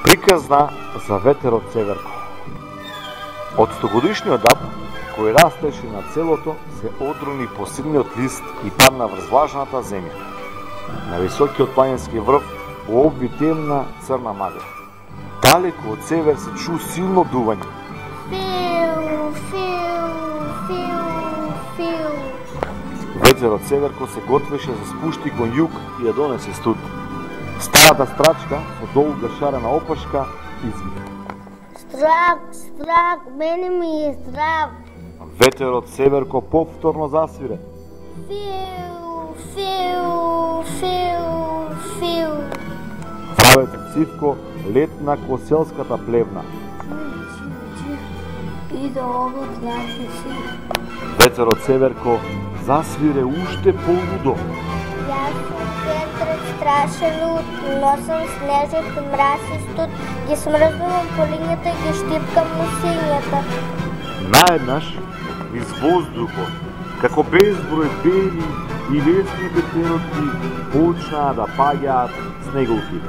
Приказна за ветерот Северко. Од стогодишниот даб, кој растеше на целото, се одрони последниот лист и падна врз влажната земја. На високиот планински врв обви темна црна магла. Далеку од север се чу силно дување. Фиу, фиу, фиу, фиу. Ветерот Северко се готвеше за спушти кон југ и ја донесе студ. Старата страчка со долга шарена опашка извика. Страх, страх, мене ми е страх. Ветерот Северко повторно засвире. Фиу, фиу, фиу, фиу. Цравецот Сивко летна ко селската плевна. Иде ово длаки си. Ветерот Северко засвире уште полудо. Јас сум ветрот страшен луд, носам снежок и мраз и студ, ги смрзнувам полињата и ги штипкам мусињата. Наеднаш из воздухот, како безброј бели и лесни ветеротки, почнаа да паѓаат снеголки.